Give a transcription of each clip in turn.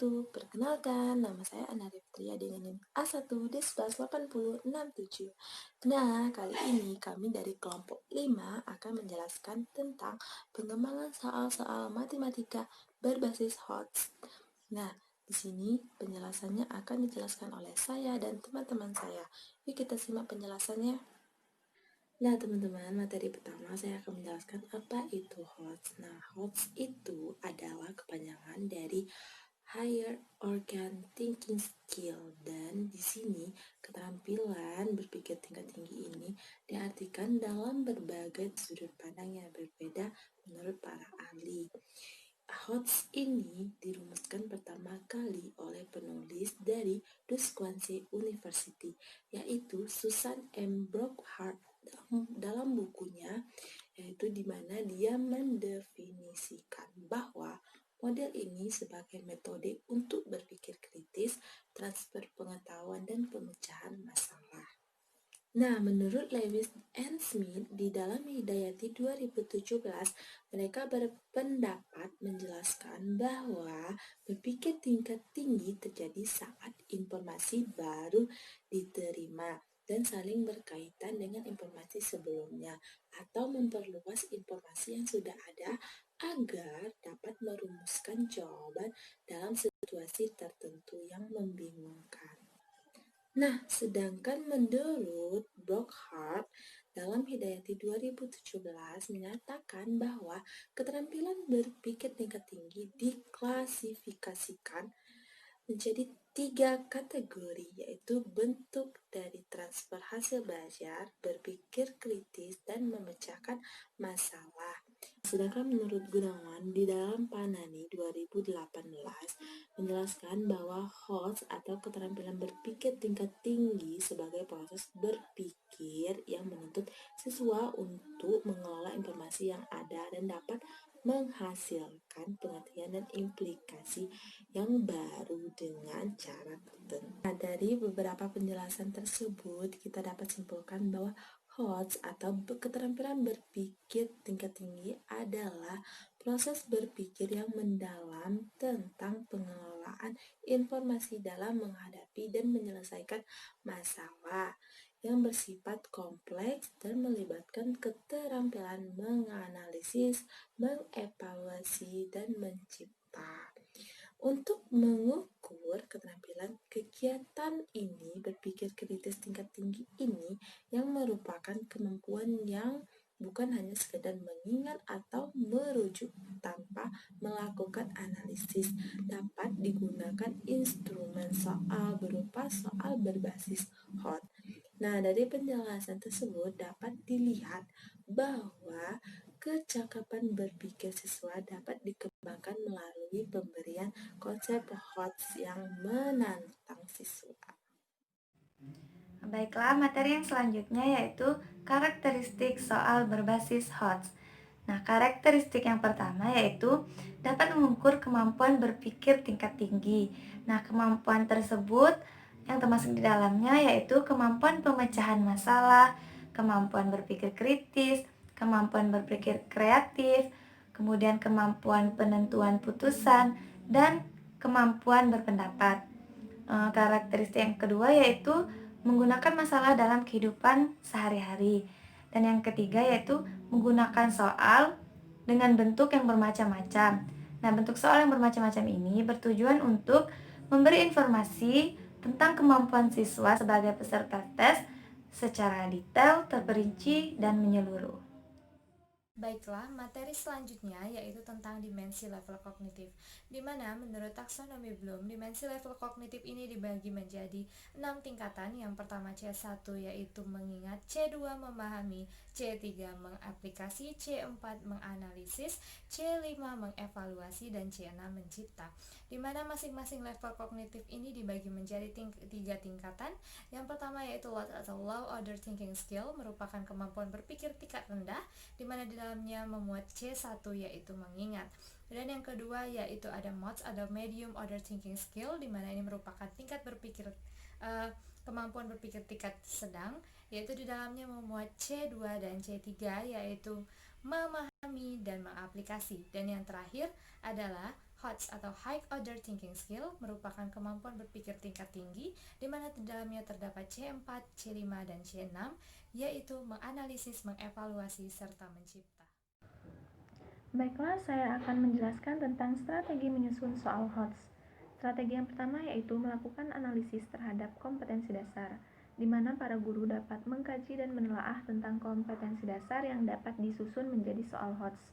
wabarakatuh. Perkenalkan, nama saya Anari Fitria dengan NIM A1D118067. Nah, kali ini kami dari kelompok 5 akan menjelaskan tentang pengembangan soal-soal matematika berbasis HOTS. Nah, di sini penjelasannya akan dijelaskan oleh saya dan teman-teman saya. Yuk kita simak penjelasannya. Nah, teman-teman, materi pertama saya akan menjelaskan apa itu HOTS. Nah, HOTS itu adalah kepanjangan dari Higher Organ Thinking Skill, dan di sini keterampilan berpikir tingkat tinggi ini diartikan dalam berbagai sudut pandang yang berbeda menurut para ahli. HOTS ini dirumuskan pertama kali oleh penulis dari Dusquesne University, yaitu Susan M. Brockhart dalam bukunya, yaitu di mana dia mendefinisikan bahwa model ini sebagai metode untuk berpikir kritis, transfer pengetahuan, dan pemecahan masalah. Nah, menurut Lewis and Smith di dalam Hidayati 2017, mereka berpendapat menjelaskan bahwa berpikir tingkat tinggi terjadi saat informasi baru diterima dan saling berkaitan dengan informasi sebelumnya, atau memperluas informasi yang sudah ada agar dapat merumuskan jawaban dalam situasi tertentu yang membingungkan. Nah, sedangkan menurut Brockhart dalam Hidayati 2017 menyatakan bahwa keterampilan berpikir tingkat tinggi diklasifikasikan menjadi 3 kategori, yaitu bentuk dari transfer hasil belajar, berpikir kritis, dan memecahkan masalah. Sedangkan menurut Gunawan di dalam Panani 2018 menjelaskan bahwa HOTS atau keterampilan berpikir tingkat tinggi sebagai proses berpikir yang menuntut siswa untuk mengelola informasi yang ada dan dapat menghasilkan pengertian dan implikasi yang baru dengan cara tertentu. Nah, dari beberapa penjelasan tersebut kita dapat simpulkan bahwa HOTS atau keterampilan berpikir tingkat tinggi adalah proses berpikir yang mendalam tentang pengelolaan informasi dalam menghadapi dan menyelesaikan masalah yang bersifat kompleks dan melibatkan keterampilan menganalisis, mengevaluasi, dan mencipta. Untuk mengukur keterampilan kegiatan ini, berpikir kritis tingkat tinggi ini yang merupakan kemampuan yang bukan hanya sekedar mengingat atau merujuk tanpa melakukan analisis, dapat digunakan instrumen soal berupa soal berbasis HOT. Nah, dari penjelasan tersebut dapat dilihat bahwa kecakapan berpikir siswa dapat dikembangkan melalui pemberian konsep HOTS yang menantang siswa. Baiklah, materi yang selanjutnya yaitu karakteristik soal berbasis HOTS. Nah, karakteristik yang pertama yaitu dapat mengukur kemampuan berpikir tingkat tinggi. Nah, kemampuan tersebut yang termasuk di dalamnya yaitu kemampuan pemecahan masalah, kemampuan berpikir kritis, kemampuan berpikir kreatif, kemudian kemampuan penentuan putusan, dan kemampuan berpendapat. Karakteristik yang kedua yaitu menggunakan masalah dalam kehidupan sehari-hari. Dan yang ketiga yaitu menggunakan soal dengan bentuk yang bermacam-macam. Nah, bentuk soal yang bermacam-macam ini bertujuan untuk memberi informasi tentang kemampuan siswa sebagai peserta tes secara detail, terperinci, dan menyeluruh. Baiklah, materi selanjutnya yaitu tentang dimensi level kognitif, di mana menurut taksonomi Bloom, dimensi level kognitif ini dibagi menjadi 6 tingkatan. Yang pertama C1 yaitu mengingat, C2 memahami, C3 mengaplikasi, C4 menganalisis, C5 mengevaluasi, dan C6 mencipta. Di mana masing-masing level kognitif ini dibagi menjadi 3 tingkatan. Yang pertama yaitu LOT atau Low Order Thinking Skill, merupakan kemampuan berpikir tingkat rendah, di mana di dalamnya memuat C1 yaitu mengingat. Dan yang kedua yaitu ada MODS atau Medium Order Thinking Skill, di mana ini merupakan tingkat berpikir kemampuan berpikir tingkat sedang, yaitu di dalamnya memuat C2 dan C3 yaitu memahami dan mengaplikasi. Dan yang terakhir adalah HOTS atau High Order Thinking Skill merupakan kemampuan berpikir tingkat tinggi di mana di dalamnya terdapat C4, C5, dan C6, yaitu menganalisis, mengevaluasi, serta mencipta. Baiklah, saya akan menjelaskan tentang strategi menyusun soal HOTS. Strategi yang pertama yaitu melakukan analisis terhadap kompetensi dasar, di mana para guru dapat mengkaji dan menelaah tentang kompetensi dasar yang dapat disusun menjadi soal HOTS.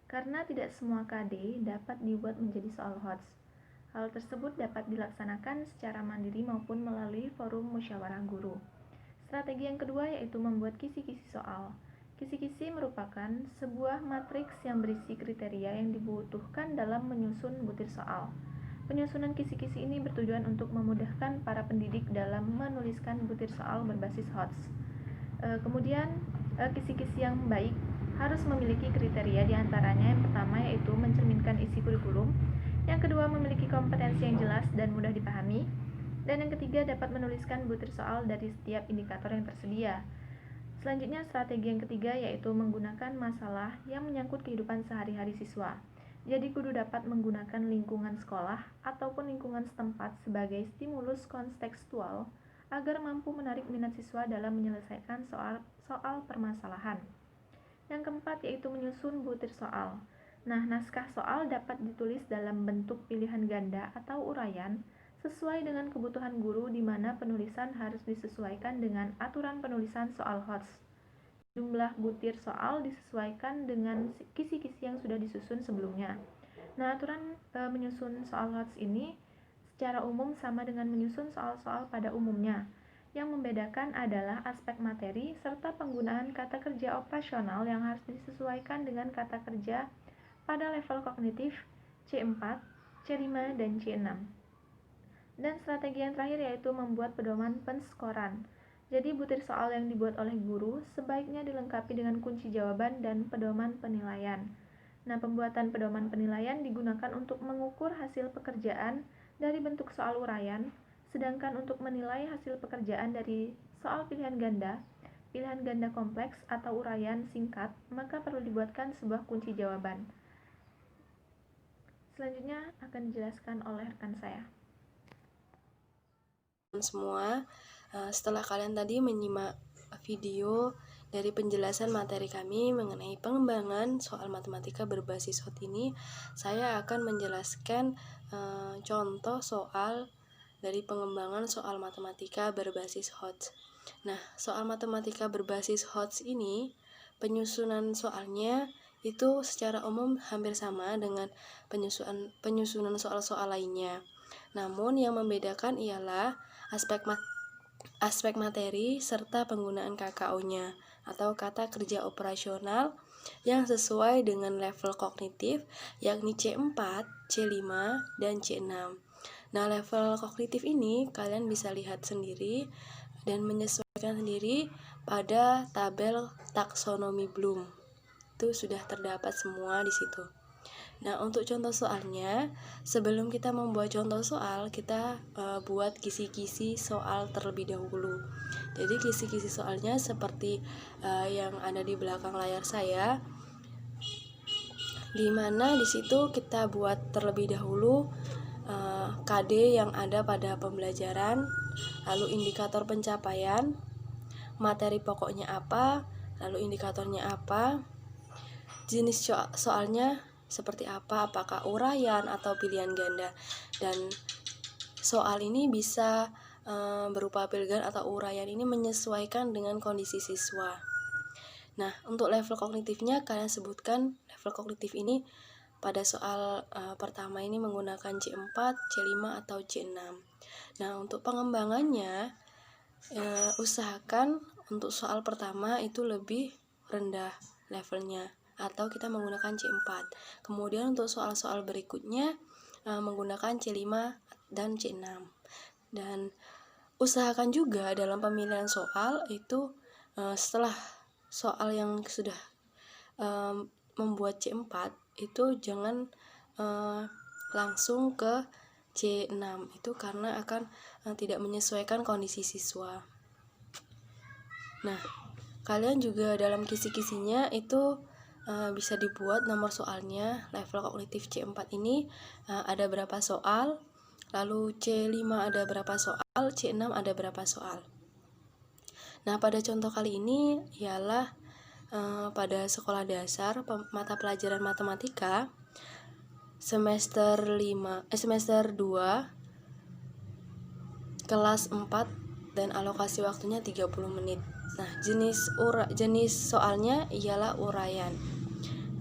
Karena tidak semua KD dapat dibuat menjadi soal HOTS. Hal tersebut dapat dilaksanakan secara mandiri maupun melalui forum musyawarah guru. Strategi yang kedua yaitu membuat kisi-kisi soal. Kisi-kisi merupakan sebuah matriks yang berisi kriteria yang dibutuhkan dalam menyusun butir soal. Penyusunan kisi-kisi ini bertujuan untuk memudahkan para pendidik dalam menuliskan butir soal berbasis HOTS. Kemudian, kisi-kisi yang baik harus memiliki kriteria diantaranya yang pertama yaitu mencerminkan isi kurikulum, yang kedua memiliki kompetensi yang jelas dan mudah dipahami, dan yang ketiga dapat menuliskan butir soal dari setiap indikator yang tersedia. Selanjutnya, strategi yang ketiga yaitu menggunakan masalah yang menyangkut kehidupan sehari-hari siswa. Jadi, guru dapat menggunakan lingkungan sekolah ataupun lingkungan setempat sebagai stimulus kontekstual agar mampu menarik minat siswa dalam menyelesaikan soal permasalahan. Yang keempat yaitu menyusun butir soal. Nah, naskah soal dapat ditulis dalam bentuk pilihan ganda atau uraian sesuai dengan kebutuhan guru di mana penulisan harus disesuaikan dengan aturan penulisan soal HOTS. Jumlah butir soal disesuaikan dengan kisi-kisi yang sudah disusun sebelumnya. Nah, aturan menyusun soal HOTS ini secara umum sama dengan menyusun soal-soal pada umumnya. Yang membedakan adalah aspek materi serta penggunaan kata kerja operasional yang harus disesuaikan dengan kata kerja pada level kognitif C4, C5, dan C6. Dan strategi yang terakhir yaitu membuat pedoman penskoran. Jadi butir soal yang dibuat oleh guru sebaiknya dilengkapi dengan kunci jawaban dan pedoman penilaian. Nah, pembuatan pedoman penilaian digunakan untuk mengukur hasil pekerjaan dari bentuk soal uraian, sedangkan untuk menilai hasil pekerjaan dari soal pilihan ganda kompleks atau uraian singkat, maka perlu dibuatkan sebuah kunci jawaban. Selanjutnya akan dijelaskan oleh rekan saya. Semua, setelah kalian tadi menyimak video dari penjelasan materi kami mengenai pengembangan soal matematika berbasis HOTS ini, saya akan menjelaskan contoh soal dari pengembangan soal matematika berbasis HOTS. Nah, soal matematika berbasis HOTS ini, penyusunan soalnya itu secara umum hampir sama dengan penyusunan soal-soal lainnya. Namun yang membedakan ialah aspek materi serta penggunaan KKO-nya atau kata kerja operasional yang sesuai dengan level kognitif yakni C4, C5, dan C6. Nah, level kognitif ini kalian bisa lihat sendiri dan menyesuaikan sendiri pada tabel taksonomi Bloom. Itu sudah terdapat semua di situ. Nah, untuk contoh soalnya, sebelum kita membuat contoh soal, kita buat kisi-kisi soal terlebih dahulu. Jadi kisi-kisi soalnya seperti yang ada di belakang layar saya, di mana di situ kita buat terlebih dahulu KD yang ada pada pembelajaran, lalu indikator pencapaian, materi pokoknya apa, lalu indikatornya apa, jenis soalnya seperti apa, apakah uraian atau pilihan ganda, dan soal ini bisa berupa pilihan atau uraian ini menyesuaikan dengan kondisi siswa. Nah, untuk level kognitifnya kalian sebutkan level kognitif ini pada soal pertama ini menggunakan C4, C5, atau C6. Nah, untuk pengembangannya usahakan untuk soal pertama itu lebih rendah levelnya, atau kita menggunakan C4. Kemudian untuk soal-soal berikutnya menggunakan C5 dan C6. Dan usahakan juga dalam pemilihan soal itu setelah soal yang sudah membuat C4 itu jangan langsung ke C6, itu karena akan tidak menyesuaikan kondisi siswa. Nah, kalian juga dalam kisi-kisinya itu bisa dibuat nomor soalnya. Level kognitif C4 ini ada berapa soal, lalu C5 ada berapa soal, C6 ada berapa soal. Nah, pada contoh kali ini ialah pada sekolah dasar mata pelajaran matematika semester 2 kelas 4 dan alokasi waktunya 30 menit. Nah, jenis soalnya ialah uraian.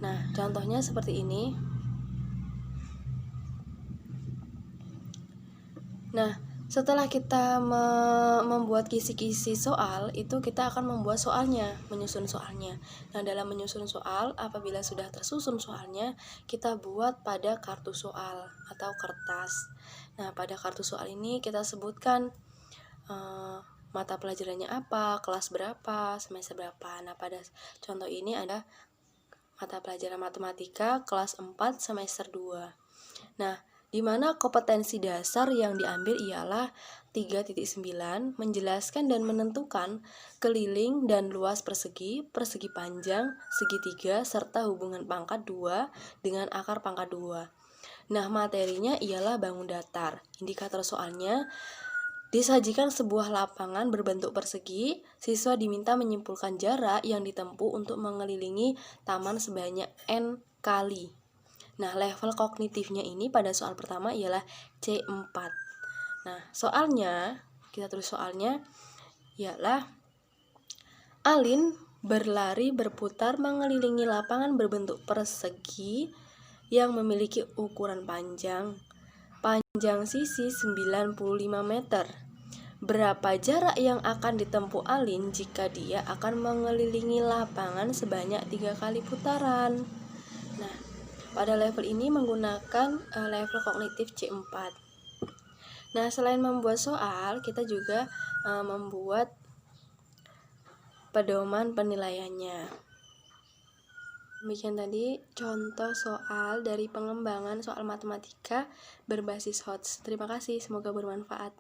Nah, contohnya seperti ini. Nah, setelah kita membuat kisi-kisi soal, itu kita akan membuat soalnya, menyusun soalnya. Nah, dalam menyusun soal, apabila sudah tersusun soalnya, kita buat pada kartu soal atau kertas. Nah, pada kartu soal ini kita sebutkan mata pelajarannya apa, kelas berapa, semester berapa. Nah, pada contoh ini ada mata pelajaran matematika kelas 4 semester 2. Nah, di mana kompetensi dasar yang diambil ialah 3.9 menjelaskan dan menentukan keliling dan luas persegi panjang, segitiga, serta hubungan pangkat 2 dengan akar pangkat 2. Nah, materinya ialah bangun datar. Indikator soalnya disajikan sebuah lapangan berbentuk persegi, siswa diminta menyimpulkan jarak yang ditempuh untuk mengelilingi taman sebanyak N kali. Nah, level kognitifnya ini pada soal pertama ialah C4. Nah, soalnya, kita tulis soalnya ialah Alin berlari berputar mengelilingi lapangan berbentuk persegi yang memiliki ukuran panjang sisi 95 meter. Berapa jarak yang akan ditempuh Alin jika dia akan mengelilingi lapangan sebanyak 3 kali putaran? Nah, pada level ini menggunakan level kognitif C4. Nah, selain membuat soal, kita juga membuat pedoman penilaiannya. Demikian tadi contoh soal dari pengembangan soal matematika berbasis HOTS. Terima kasih, semoga bermanfaat.